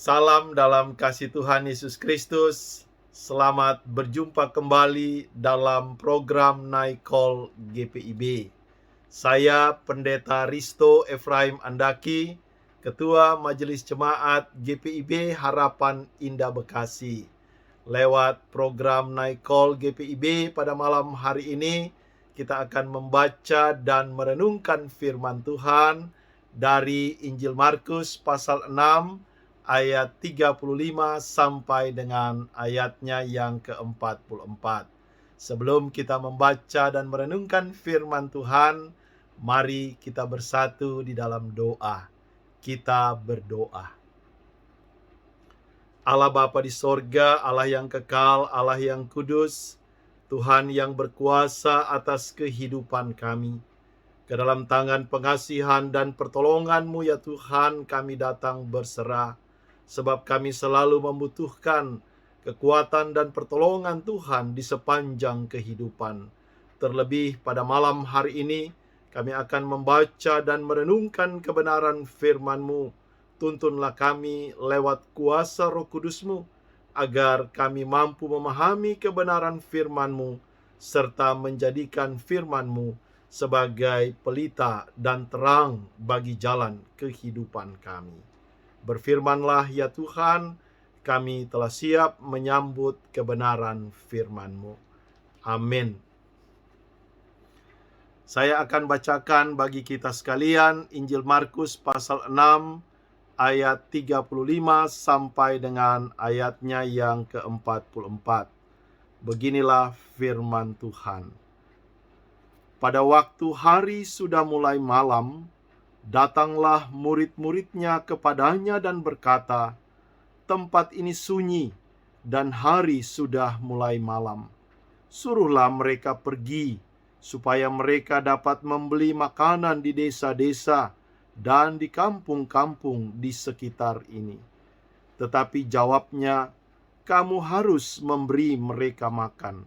Salam dalam kasih Tuhan Yesus Kristus. Selamat berjumpa kembali dalam program Night Call GPIB. Saya Pendeta Risto Efraim Andaki, Ketua Majelis Jemaat GPIB Harapan Indah Bekasi. Lewat program Night Call GPIB pada malam hari ini, kita akan membaca dan merenungkan firman Tuhan dari Injil Markus pasal 6 ayat 35 sampai dengan ayatnya yang ke-44. Sebelum kita membaca dan merenungkan firman Tuhan, mari kita bersatu di dalam doa. Kita berdoa. Allah Bapa di sorga, Allah yang kekal, Allah yang kudus, Tuhan yang berkuasa atas kehidupan kami. Ke dalam tangan pengasihan dan pertolongan-Mu ya Tuhan, kami datang berserah. Sebab kami selalu membutuhkan kekuatan dan pertolongan Tuhan di sepanjang kehidupan. Terlebih pada malam hari ini, kami akan membaca dan merenungkan kebenaran firman-Mu. Tuntunlah kami lewat kuasa Roh Kudus-Mu, agar kami mampu memahami kebenaran firman-Mu, serta menjadikan firman-Mu sebagai pelita dan terang bagi jalan kehidupan kami. Berfirmanlah ya Tuhan, kami telah siap menyambut kebenaran firman-Mu. Amin. Saya akan bacakan bagi kita sekalian Injil Markus pasal 6 ayat 35 sampai dengan ayatnya yang ke-44. Beginilah firman Tuhan. Pada waktu hari sudah mulai malam, datanglah murid-muridnya kepadanya dan berkata, "Tempat ini sunyi dan hari sudah mulai malam. Suruhlah mereka pergi, supaya mereka dapat membeli makanan di desa-desa dan di kampung-kampung di sekitar ini." Tetapi jawabnya, "Kamu harus memberi mereka makan."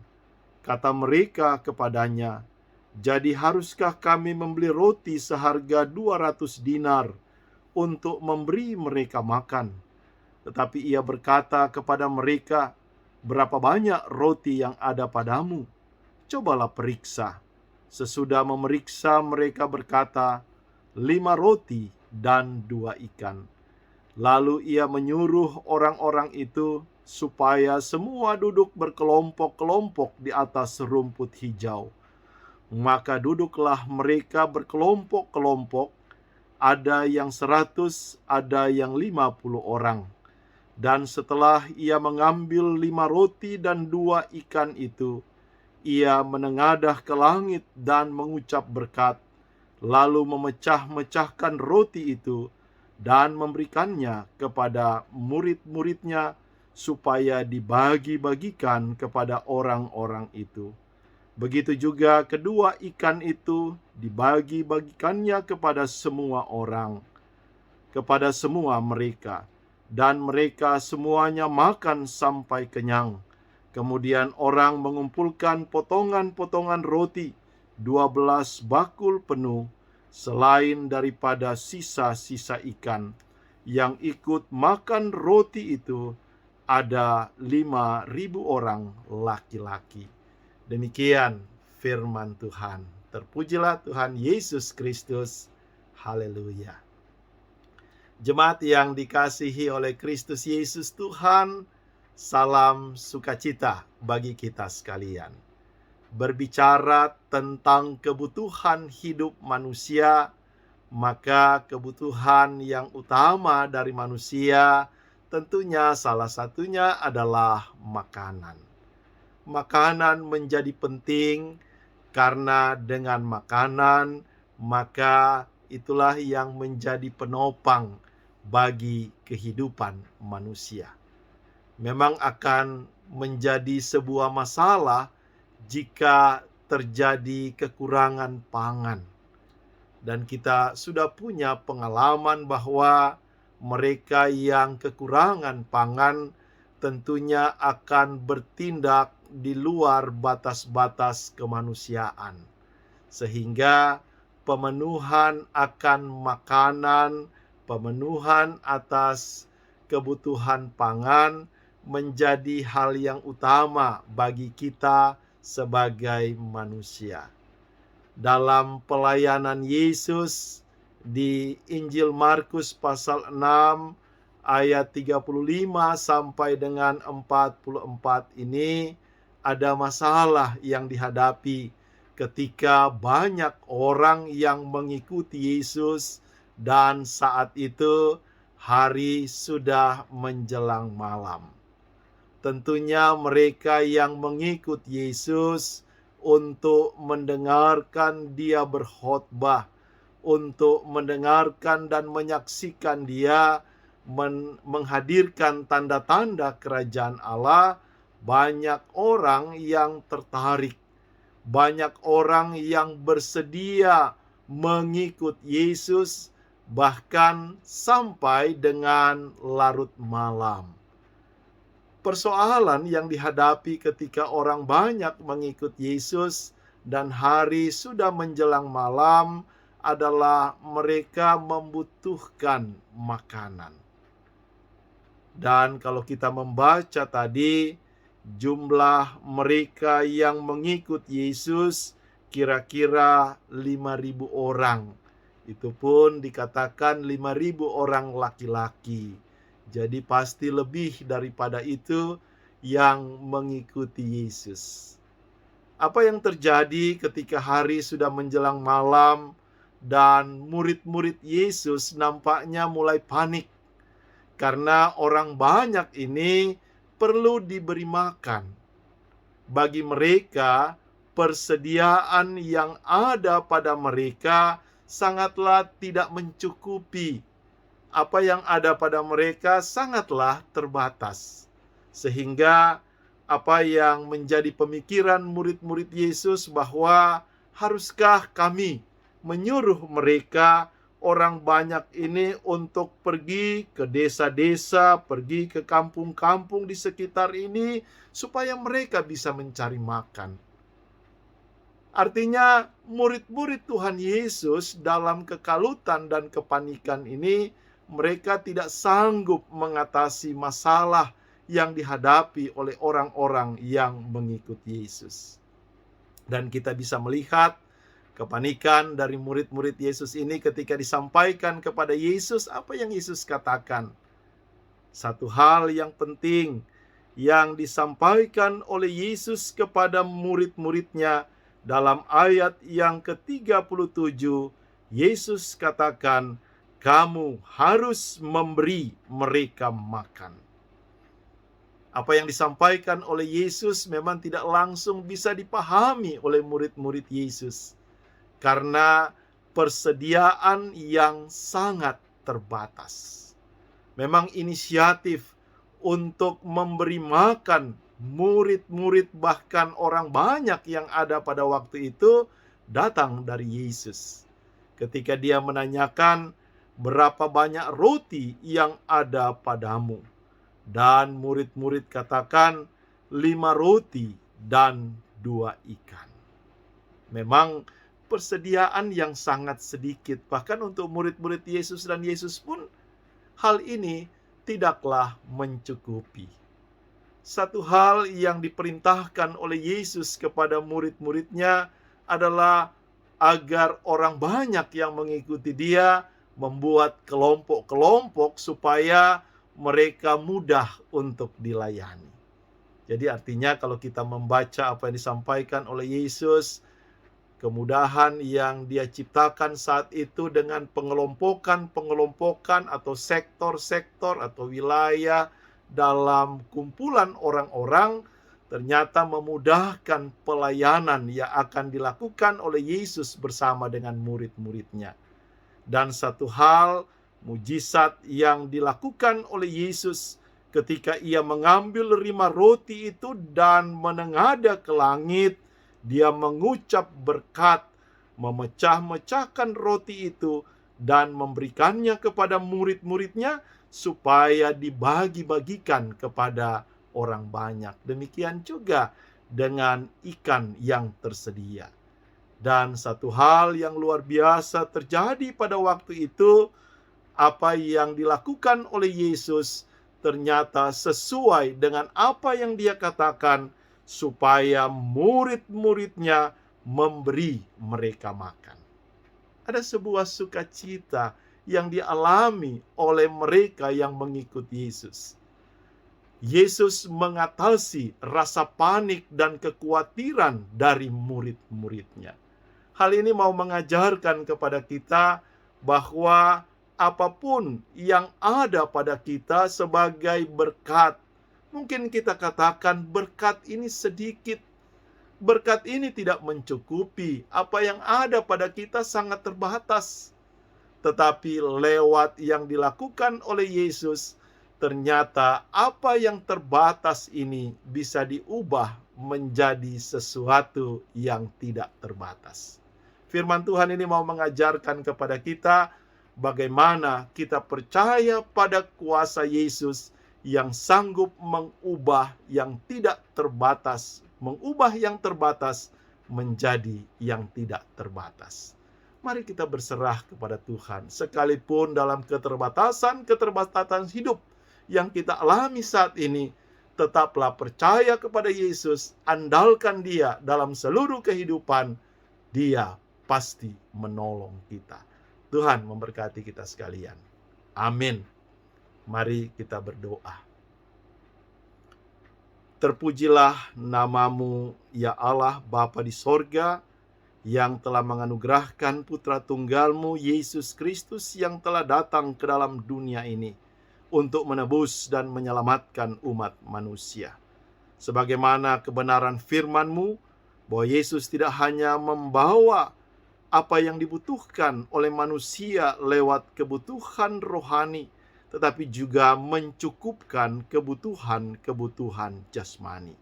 Kata mereka kepadanya, "Jadi haruskah kami membeli roti seharga 200 dinar untuk memberi mereka makan?" Tetapi ia berkata kepada mereka, "Berapa banyak roti yang ada padamu? Cobalah periksa." Sesudah memeriksa, mereka berkata, 5 roti dan 2 ikan. Lalu ia menyuruh orang-orang itu supaya semua duduk berkelompok-kelompok di atas rumput hijau. Maka duduklah mereka berkelompok-kelompok, ada yang 100, ada yang 50 orang. Dan setelah ia mengambil 5 roti dan 2 ikan itu, ia menengadah ke langit dan mengucap berkat, lalu memecah-mecahkan roti itu dan memberikannya kepada murid-muridnya supaya dibagi-bagikan kepada orang-orang itu. Begitu juga kedua ikan itu dibagi-bagikannya kepada semua orang, kepada semua mereka, dan mereka semuanya makan sampai kenyang. Kemudian orang mengumpulkan potongan-potongan roti, 12 bakul penuh, selain daripada sisa-sisa ikan. Yang ikut makan roti itu ada 5.000 orang laki-laki. Demikian firman Tuhan. Terpujilah Tuhan Yesus Kristus. Haleluya. Jemaat yang dikasihi oleh Kristus Yesus Tuhan, salam sukacita bagi kita sekalian. Berbicara tentang kebutuhan hidup manusia, maka kebutuhan yang utama dari manusia tentunya salah satunya adalah makanan. Makanan menjadi penting karena dengan makanan maka itulah yang menjadi penopang bagi kehidupan manusia. Memang akan menjadi sebuah masalah jika terjadi kekurangan pangan. Dan kita sudah punya pengalaman bahwa mereka yang kekurangan pangan tentunya akan bertindak di luar batas-batas kemanusiaan. Sehingga pemenuhan akan makanan, pemenuhan atas kebutuhan pangan menjadi hal yang utama bagi kita sebagai manusia. Dalam pelayanan Yesus di Injil Markus pasal 6 ayat 35 sampai dengan 44 ini ada masalah yang dihadapi ketika banyak orang yang mengikuti Yesus dan saat itu hari sudah menjelang malam. Tentunya mereka yang mengikut Yesus untuk mendengarkan dia berkhotbah, untuk mendengarkan dan menyaksikan dia menghadirkan tanda-tanda kerajaan Allah, banyak orang yang tertarik, banyak orang yang bersedia mengikut Yesus bahkan sampai dengan larut malam. Persoalan yang dihadapi ketika orang banyak mengikut Yesus dan hari sudah menjelang malam adalah mereka membutuhkan makanan. Dan kalau kita membaca tadi, jumlah mereka yang mengikut Yesus kira-kira 5.000 orang. Itu pun dikatakan 5.000 orang laki-laki. Jadi pasti lebih daripada itu yang mengikuti Yesus. Apa yang terjadi ketika hari sudah menjelang malam dan murid-murid Yesus nampaknya mulai panik karena orang banyak ini perlu diberi makan. Bagi mereka, persediaan yang ada pada mereka sangatlah tidak mencukupi. Apa yang ada pada mereka sangatlah terbatas. Sehingga apa yang menjadi pemikiran murid-murid Yesus bahwa haruskah kami menyuruh mereka orang banyak ini untuk pergi ke desa-desa, pergi ke kampung-kampung di sekitar ini supaya mereka bisa mencari makan. Artinya murid-murid Tuhan Yesus dalam kekalutan dan kepanikan ini mereka tidak sanggup mengatasi masalah yang dihadapi oleh orang-orang yang mengikuti Yesus. Dan kita bisa melihat kepanikan dari murid-murid Yesus ini ketika disampaikan kepada Yesus apa yang Yesus katakan. Satu hal yang penting yang disampaikan oleh Yesus kepada murid-muridnya dalam ayat yang ke-37, Yesus katakan, kamu harus memberi mereka makan. Apa yang disampaikan oleh Yesus memang tidak langsung bisa dipahami oleh murid-murid Yesus. Karena persediaan yang sangat terbatas. Memang inisiatif untuk memberi makan murid-murid bahkan orang banyak yang ada pada waktu itu datang dari Yesus. Ketika dia menanyakan, berapa banyak roti yang ada padamu? Dan murid-murid katakan 5 roti dan 2 ikan. Memang persediaan yang sangat sedikit. Bahkan untuk murid-murid Yesus dan Yesus pun hal ini tidaklah mencukupi. Satu hal yang diperintahkan oleh Yesus kepada murid-muridnya adalah agar orang banyak yang mengikuti dia membuat kelompok-kelompok supaya mereka mudah untuk dilayani. Jadi artinya kalau kita membaca apa yang disampaikan oleh Yesus, kemudahan yang dia ciptakan saat itu dengan pengelompokan atau sektor-sektor atau wilayah dalam kumpulan orang-orang ternyata memudahkan pelayanan yang akan dilakukan oleh Yesus bersama dengan murid-muridnya. Dan satu hal mujizat yang dilakukan oleh Yesus ketika ia mengambil 5 roti itu dan menengadah ke langit, dia mengucap berkat, memecah-mecahkan roti itu dan memberikannya kepada murid-muridnya supaya dibagi-bagikan kepada orang banyak. Demikian juga dengan ikan yang tersedia. Dan satu hal yang luar biasa terjadi pada waktu itu, apa yang dilakukan oleh Yesus ternyata sesuai dengan apa yang dia katakan, supaya murid-muridnya memberi mereka makan. Ada sebuah sukacita yang dialami oleh mereka yang mengikuti Yesus. Yesus mengatasi rasa panik dan kekhawatiran dari murid-muridnya. Hal ini mau mengajarkan kepada kita bahwa apapun yang ada pada kita sebagai berkat, mungkin kita katakan berkat ini sedikit, berkat ini tidak mencukupi, apa yang ada pada kita sangat terbatas. Tetapi lewat yang dilakukan oleh Yesus, ternyata apa yang terbatas ini bisa diubah menjadi sesuatu yang tidak terbatas. Firman Tuhan ini mau mengajarkan kepada kita bagaimana kita percaya pada kuasa Yesus yang sanggup mengubah yang tidak terbatas, mengubah yang terbatas menjadi yang tidak terbatas. Mari kita berserah kepada Tuhan, sekalipun dalam keterbatasan hidup yang kita alami saat ini, tetaplah percaya kepada Yesus, andalkan Dia dalam seluruh kehidupan, Dia pasti menolong kita. Tuhan memberkati kita sekalian. Amin. Mari kita berdoa. Terpujilah nama-Mu, ya Allah Bapa di sorga, yang telah menganugerahkan putra tunggal-Mu, Yesus Kristus, yang telah datang ke dalam dunia ini untuk menebus dan menyelamatkan umat manusia. Sebagaimana kebenaran firman-Mu, bahwa Yesus tidak hanya membawa apa yang dibutuhkan oleh manusia lewat kebutuhan rohani, tetapi juga mencukupkan kebutuhan jasmani.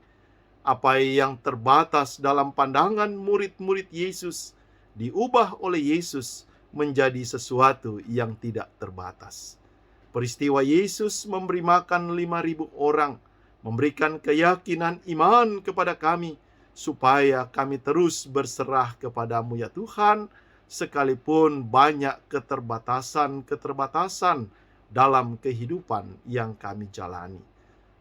Apa yang terbatas dalam pandangan murid-murid Yesus diubah oleh Yesus menjadi sesuatu yang tidak terbatas. Peristiwa Yesus memberi makan 5.000 orang memberikan keyakinan iman kepada kami, supaya kami terus berserah kepada-Mu ya Tuhan, sekalipun banyak keterbatasan dalam kehidupan yang kami jalani.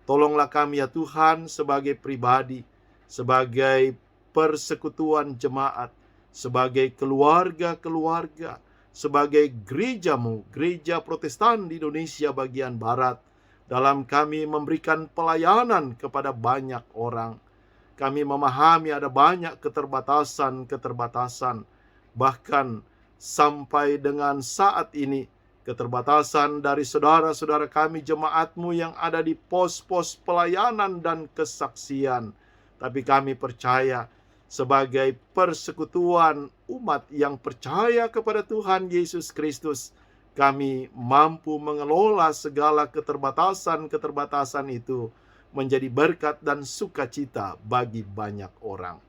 Tolonglah kami ya Tuhan sebagai pribadi, sebagai persekutuan jemaat, sebagai keluarga-keluarga, sebagai gereja-Mu, gereja Protestan di Indonesia bagian Barat, dalam kami memberikan pelayanan kepada banyak orang. Kami memahami ada banyak keterbatasan, bahkan sampai dengan saat ini, keterbatasan dari saudara-saudara kami jemaat-Mu yang ada di pos-pos pelayanan dan kesaksian. Tapi kami percaya sebagai persekutuan umat yang percaya kepada Tuhan Yesus Kristus, kami mampu mengelola segala keterbatasan itu menjadi berkat dan sukacita bagi banyak orang.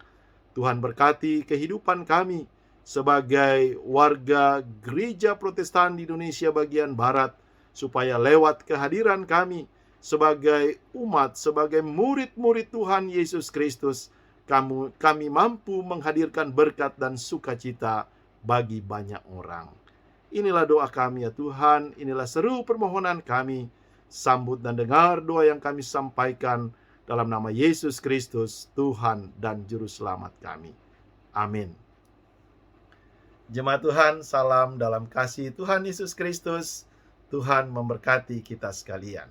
Tuhan berkati kehidupan kami sebagai warga gereja Protestan di Indonesia bagian Barat, supaya lewat kehadiran kami sebagai umat, sebagai murid-murid Tuhan Yesus Kristus, kami mampu menghadirkan berkat dan sukacita bagi banyak orang. Inilah doa kami ya Tuhan, inilah seru permohonan kami. Sambut dan dengar doa yang kami sampaikan dalam nama Yesus Kristus, Tuhan dan Juru Selamat kami. Amin. Jemaat Tuhan, salam dalam kasih Tuhan Yesus Kristus. Tuhan memberkati kita sekalian.